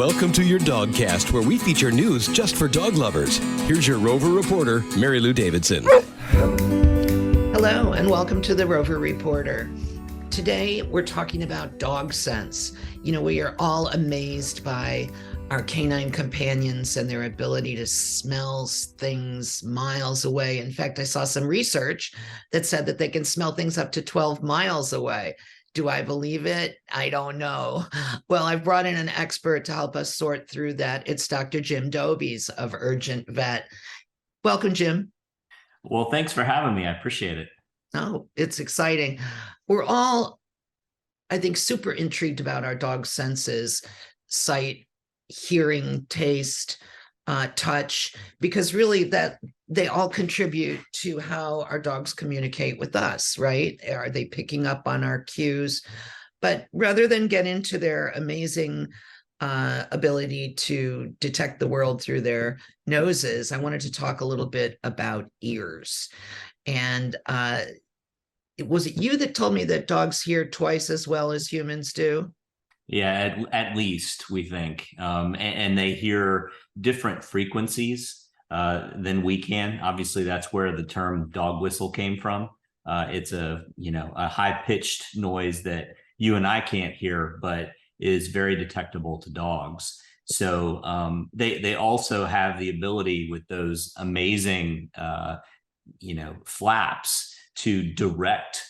Welcome to your Dogcast, where we feature news just for dog lovers. Here's your Rover Reporter, Mary Lou Davidson. Hello, and welcome to the Rover Reporter. Today, we're talking about dog sense. You know, we are all amazed by our canine companions and their ability to smell things miles away. In fact, I saw some research that said that they can smell things up to 12 miles away. Do I believe it? I don't know. Well, I've brought in an expert to help us sort through that. It's Dr. Jim Dobies of Urgent Vet. Welcome, Jim. Well, thanks for having me. I appreciate it. Oh, it's exciting. We're all, I think, super intrigued about our dog's senses, sight, hearing, taste, touch, because really that they all contribute to how our dogs communicate with us, right? Are they picking up on our cues? But rather than get into their amazing ability to detect the world through their noses, I wanted to talk a little bit about ears. And was it you that told me that dogs hear twice as well as humans do? Yeah, at least we think, and they hear different frequencies than we can. Obviously, that's where the term dog whistle came from. It's a high pitched noise that you and I can't hear, but is very detectable to dogs. So they also have the ability with those amazing flaps to direct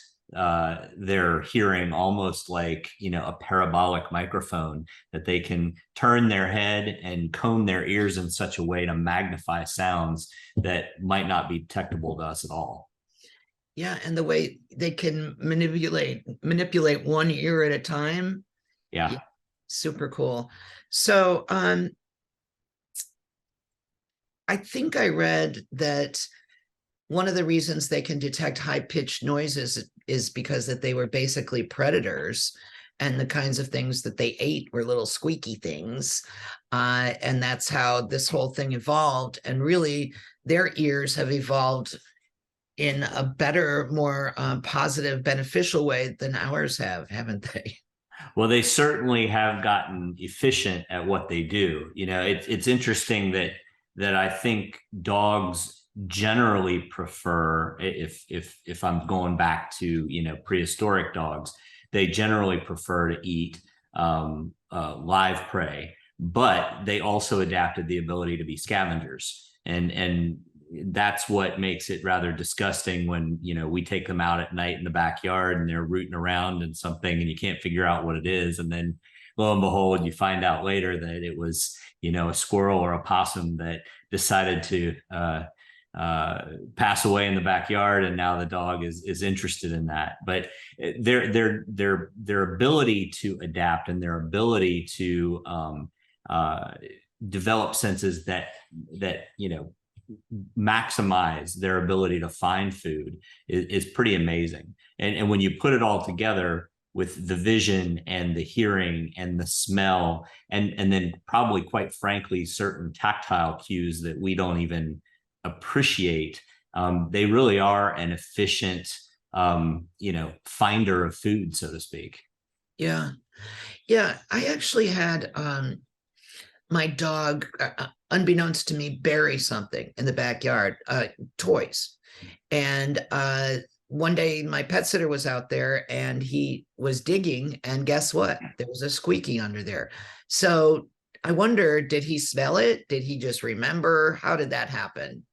their hearing, almost like a parabolic microphone, that they can turn their head and cone their ears in such a way to magnify sounds that might not be detectable to us at all. Yeah, and the way they can manipulate one ear at a time. Yeah. Super cool. So I think I read that one of the reasons they can detect high-pitched noises is because that they were basically predators, and the kinds of things that they ate were little squeaky things. And that's how this whole thing evolved. And really, their ears have evolved in a better, more positive, beneficial way than ours have, haven't they? Well, they certainly have gotten efficient at what they do. It's interesting that I think dogs generally prefer, if I'm going back to prehistoric dogs, they generally prefer to eat live prey, but they also adapted the ability to be scavengers, and that's what makes it rather disgusting when we take them out at night in the backyard and they're rooting around in something and you can't figure out what it is, and then lo and behold you find out later that it was a squirrel or a possum that decided to pass away in the backyard, and now the dog is interested in that. But their ability to adapt and their ability to develop senses that maximize their ability to find food is pretty amazing. And when you put it all together with the vision and the hearing and the smell, and then probably, quite frankly, certain tactile cues that we don't even appreciate, they really are an efficient finder of food, so to speak. Yeah. I actually had my dog, unbeknownst to me, bury something in the backyard, toys. And one day my pet sitter was out there and he was digging, and guess what? There was a squeaky under there. So I wonder, did he smell it? Did he just remember? How did that happen?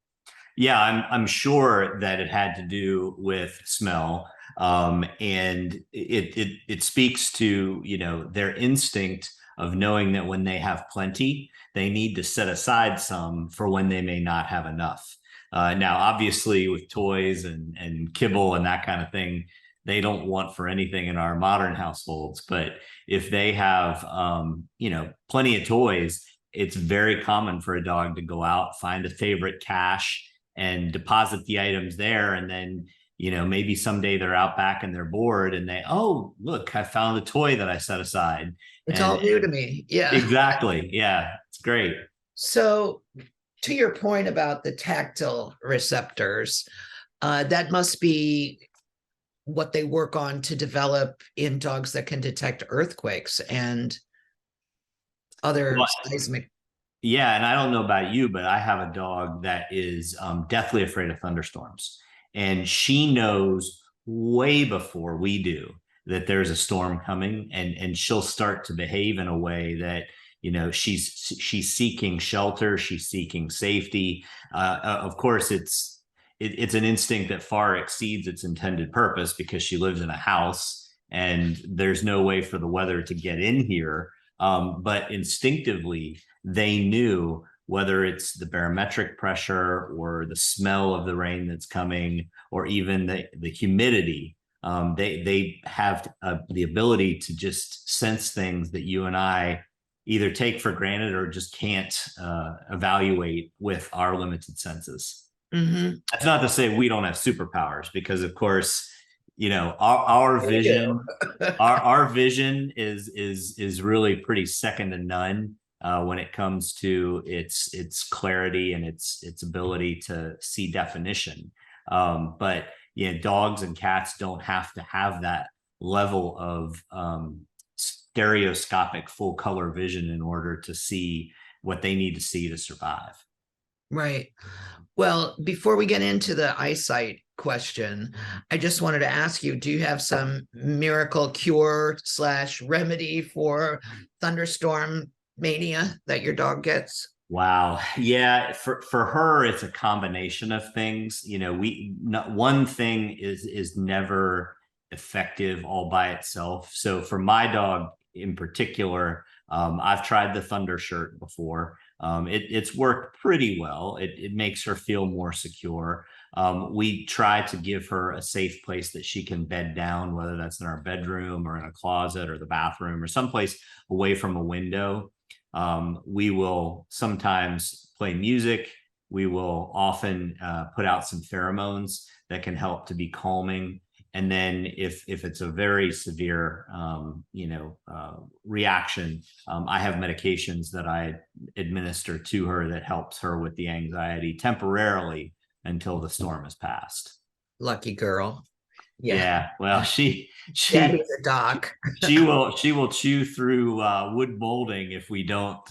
Yeah, I'm sure that it had to do with smell, and it speaks to their instinct of knowing that when they have plenty, they need to set aside some for when they may not have enough. Now, obviously, with toys and kibble and that kind of thing, they don't want for anything in our modern households. But if they have plenty of toys, it's very common for a dog to go out, find a favorite cache, and deposit the items there. And then, maybe someday they're out back and they're bored and oh, look, I found a toy that I set aside. It's all new to me. Yeah. Exactly. Yeah. It's great. So to your point about the tactile receptors, that must be what they work on to develop in dogs that can detect earthquakes. And other Well, seismic. yeah, and I don't know about you, but I have a dog that is deathly afraid of thunderstorms, and she knows way before we do that there's a storm coming, and she'll start to behave in a way that she's seeking shelter, she's seeking safety. Of course, it's an instinct that far exceeds its intended purpose because she lives in a house and there's no way for the weather to get in here. But instinctively, they knew whether it's the barometric pressure or the smell of the rain that's coming or even the humidity. They have the ability to just sense things that you and I either take for granted or just can't evaluate with our limited senses. Mm-hmm. That's not to say we don't have superpowers, because of course, our We do. vision, our vision is really pretty second to none when it comes to its clarity and its ability to see definition. But dogs and cats don't have to have that level of stereoscopic full color vision in order to see what they need to see to survive. Right. Well, before we get into the eyesight question, I just wanted to ask you, do you have some miracle cure slash remedy for thunderstorm mania that your dog gets? Wow. Yeah, for her, it's a combination of things. Not one thing is never effective all by itself. So for my dog in particular, I've tried the Thunder shirt before. It's worked pretty well. It makes her feel more secure. We try to give her a safe place that she can bed down, whether that's in our bedroom or in a closet or the bathroom or someplace away from a window. We will sometimes play music. We will often put out some pheromones that can help to be calming. And then if it's a very severe, reaction, I have medications that I administer to her that helps her with the anxiety temporarily until the storm has passed. Lucky girl. Yeah. Yeah. Well, she Daddy's a doc. she will chew through wood molding if we don't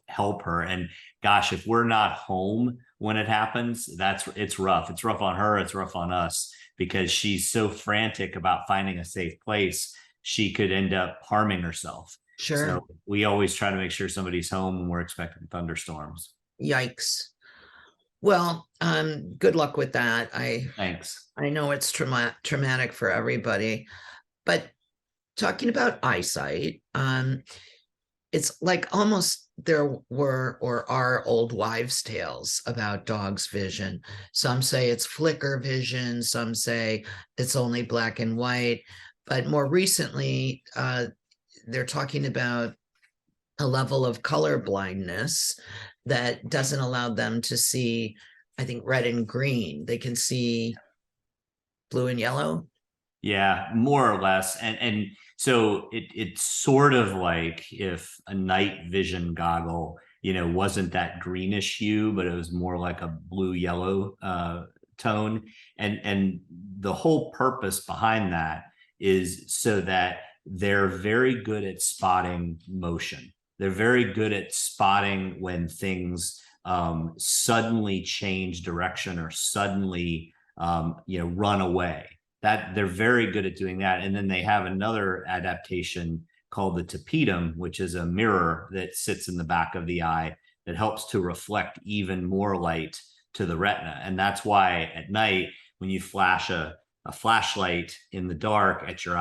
help her. And gosh, if we're not home when it happens, it's rough. It's rough on her. It's rough on us because she's so frantic about finding a safe place. She could end up harming herself. Sure. So we always try to make sure somebody's home when we're expecting thunderstorms. Yikes. Well, good luck with that. Thanks. I know it's traumatic for everybody, but talking about eyesight, it's like almost there were or are old wives' tales about dogs' vision. Some say it's flicker vision, some say it's only black and white, but more recently, they're talking about a level of color blindness that doesn't allow them to see, I think, red and green. They can see blue and yellow. Yeah, more or less. And so it's sort of like if a night vision goggle, wasn't that greenish hue, but it was more like a blue yellow tone. And the whole purpose behind that is so that they're very good at spotting motion. They're very good at spotting when things suddenly change direction or suddenly run away. That they're very good at doing that. And then they have another adaptation called the tapetum, which is a mirror that sits in the back of the eye that helps to reflect even more light to the retina. And that's why at night, when you flash a flashlight in the dark at your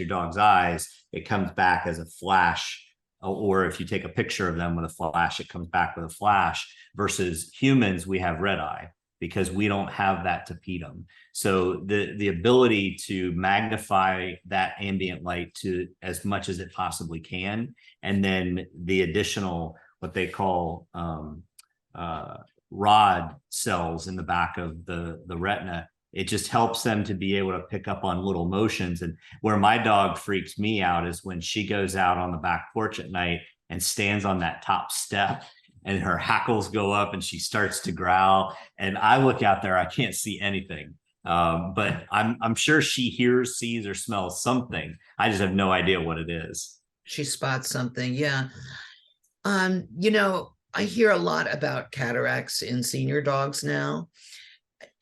dog's eyes, it comes back as a flash. Or if you take a picture of them with a flash, it comes back with a flash. Versus humans, we have red eye because we don't have that tapetum. So the ability to magnify that ambient light to as much as it possibly can, and then the additional what they call rod cells in the back of the retina, it just helps them to be able to pick up on little motions. And where my dog freaks me out is when she goes out on the back porch at night and stands on that top step and her hackles go up and she starts to growl. And I look out there, I can't see anything. But I'm sure she hears, sees, or smells something. I just have no idea what it is. she spots something. Yeah. You know, I hear a lot about cataracts in senior dogs now,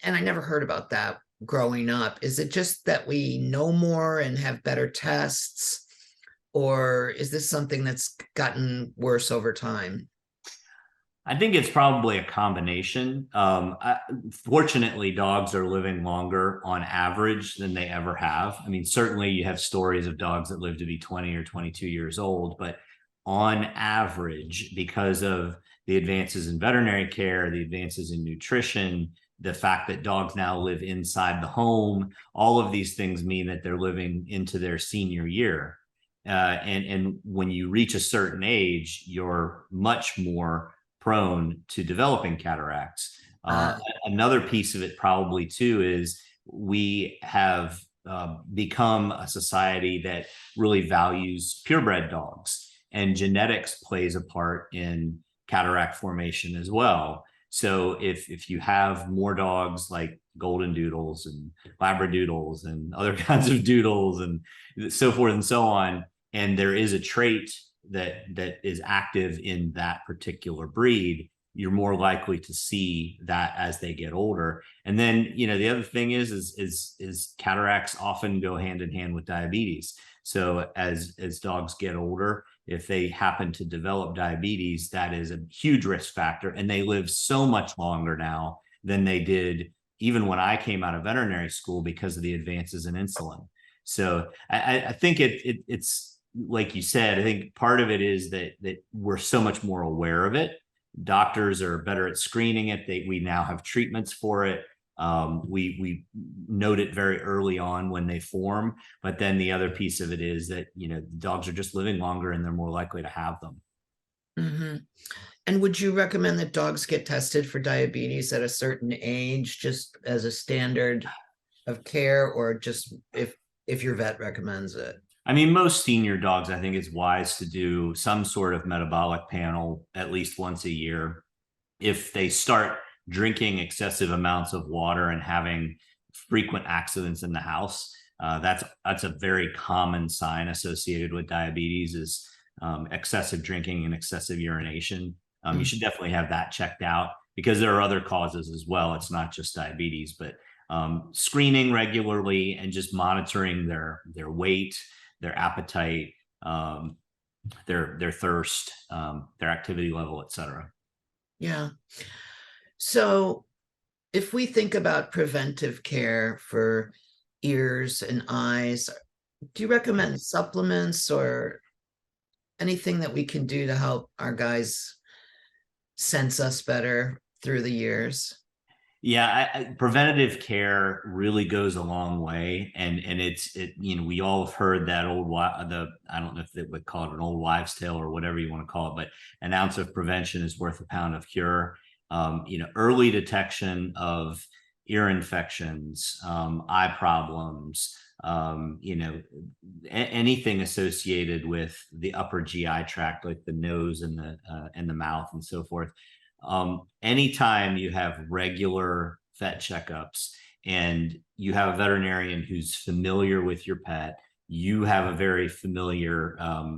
and I never heard about that growing up. Is it just that we know more and have better tests, or is this something that's gotten worse over time? I think it's probably a combination. Fortunately, dogs are living longer on average than they ever have. I mean, certainly you have stories of dogs that live to be 20 or 22 years old, but on average, because of the advances in veterinary care, the advances in nutrition, the fact that dogs now live inside the home, all of these things mean that they're living into their senior year. And when you reach a certain age, you're much more prone to developing cataracts. Uh, Another piece of it probably too is we have become a society that really values purebred dogs, and genetics plays a part in cataract formation as well. So if you have more dogs like golden doodles and labradoodles and other kinds of doodles and so forth and so on, and there is a trait that is active in that particular breed, you're more likely to see that as they get older. And then, you know, the other thing is cataracts often go hand in hand with diabetes. So as dogs get older, if they happen to develop diabetes, that is a huge risk factor, and they live so much longer now than they did even when I came out of veterinary school because of the advances in insulin. So I think it's like you said. I think part of it is that we're so much more aware of it. Doctors are better at screening it. We now have treatments for it. We note it very early on when they form, but then the other piece of it is that, you know, dogs are just living longer and they're more likely to have them. mhm. And would you recommend that dogs get tested for diabetes at a certain age, just as a standard of care, or just if your vet recommends it? I mean, most senior dogs, I think it's wise to do some sort of metabolic panel at least once a year. If they start drinking excessive amounts of water and having frequent accidents in the house, that's a very common sign associated with diabetes is excessive drinking and excessive urination. You should definitely have that checked out because there are other causes as well. It's not just diabetes, but screening regularly and just monitoring their weight, their appetite, their thirst, their activity level, etc. Yeah. So if we think about preventive care for ears and eyes, do you recommend supplements or anything that we can do to help our guys sense us better through the years? Yeah, preventative care really goes a long way, and you know, we all have heard that I don't know if they would call it an old wives' tale or whatever you want to call it, but an ounce of prevention is worth a pound of cure. You know, early detection of ear infections, eye problems, you know, anything associated with the upper GI tract, like the nose and the mouth and so forth. Anytime you have regular vet checkups and you have a veterinarian who's familiar with your pet, you have a very familiar,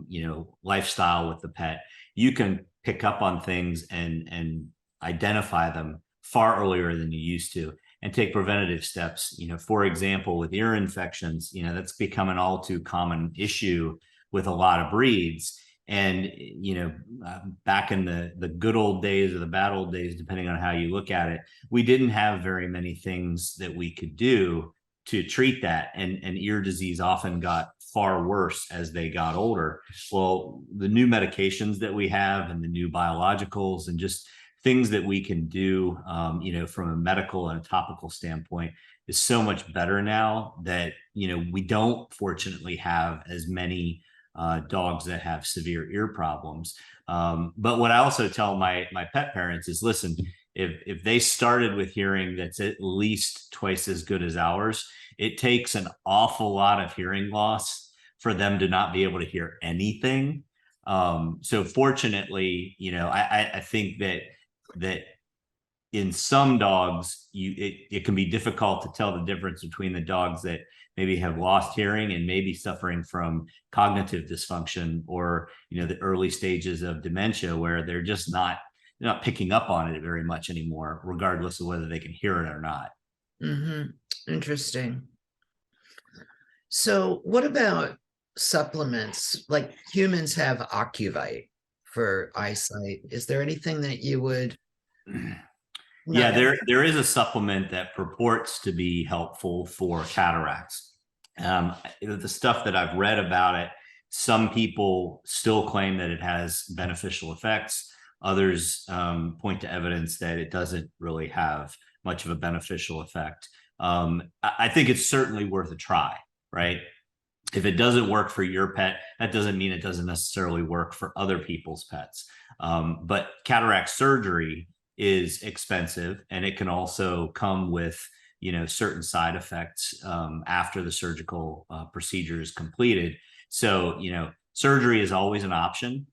you know, lifestyle with the pet, you can pick up on things and identify them far earlier than you used to and take preventative steps. You know, for example, with ear infections, you know, that's become an all too common issue with a lot of breeds. And, you know, back in the good old days or the bad old days, depending on how you look at it, we didn't have very many things that we could do to treat that. And ear disease often got far worse as they got older. Well, the new medications that we have and the new biologicals and just things that we can do, you know, from a medical and a topical standpoint is so much better now that, you know, we don't fortunately have as many dogs that have severe ear problems. But what I also tell my pet parents is, listen, if they started with hearing that's at least twice as good as ours, it takes an awful lot of hearing loss for them to not be able to hear anything. So fortunately, you know, I think that in some dogs, it can be difficult to tell the difference between the dogs that maybe have lost hearing and maybe suffering from cognitive dysfunction, or, the early stages of dementia where they're just not picking up on it very much anymore, regardless of whether they can hear it or not. Interesting. So what about supplements? Like humans have Ocuvite for eyesight. Is there anything that you would Yeah, not? there is a supplement that purports to be helpful for cataracts. The stuff that I've read about it, some people still claim that it has beneficial effects. Others point to evidence that it doesn't really have much of a beneficial effect. I think it's certainly worth a try, right? If it doesn't work for your pet, that doesn't mean it doesn't necessarily work for other people's pets. But cataract surgery is expensive, and it can also come with certain side effects after the surgical procedure is completed. So surgery is always an option,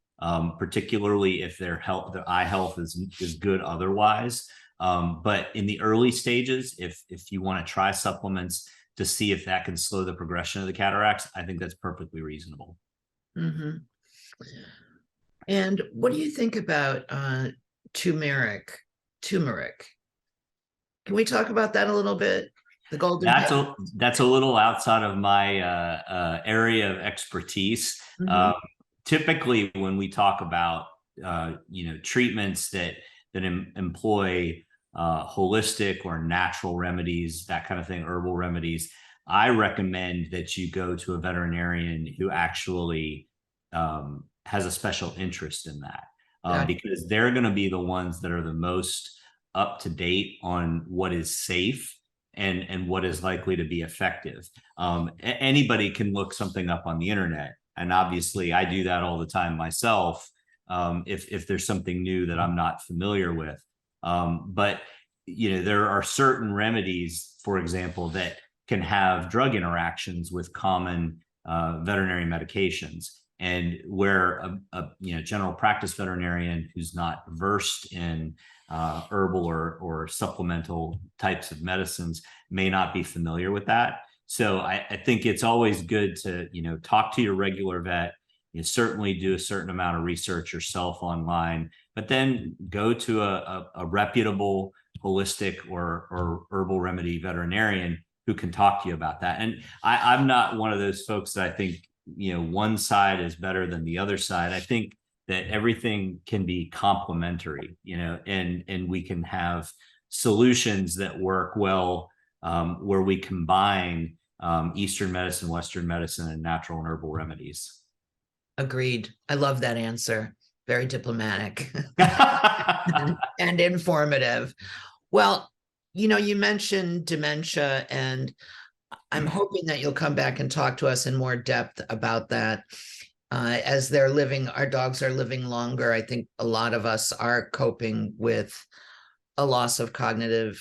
particularly if their eye health is good otherwise. But in the early stages, if you want to try supplements to see if that can slow the progression of the cataracts, I think that's perfectly reasonable. And what do you think about turmeric? Can we talk about that a little bit? The golden that's a little outside of my area of expertise. Typically, when we talk about treatments that employ holistic or natural remedies, that kind of thing, herbal remedies, I recommend that you go to a veterinarian who actually has a special interest in that, because they're going to be the ones that are the most up to date on what is safe and what is likely to be effective. Anybody can look something up on the internet, and obviously I do that all the time myself, if there's something new that I'm not familiar with. But there are certain remedies, for example, that can have drug interactions with common veterinary medications, and where a general practice veterinarian who's not versed in herbal or supplemental types of medicines may not be familiar with that. So I think it's always good to talk to your regular vet. You certainly do a certain amount of research yourself online, but then go to a reputable holistic or herbal remedy veterinarian who can talk to you about that. And I'm not one of those folks that I think one side is better than the other side. I think that everything can be complementary, and we can have solutions that work well, where we combine Eastern medicine, Western medicine, and natural and herbal remedies. Agreed. I love that answer. Very diplomatic and informative. Well, you mentioned dementia, and I'm hoping that you'll come back and talk to us in more depth about that. As our dogs are living longer, I think a lot of us are coping with a loss of cognitive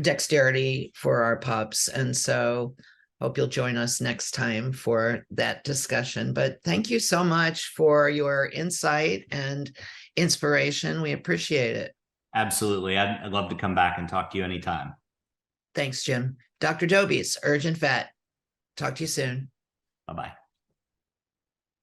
dexterity for our pups. And so hope you'll join us next time for that discussion. But thank you so much for your insight and inspiration. We appreciate it. Absolutely. I'd love to come back and talk to you anytime. Thanks, Jim. Dr. Dobies, Urgent Vet. Talk to you soon. Bye-bye.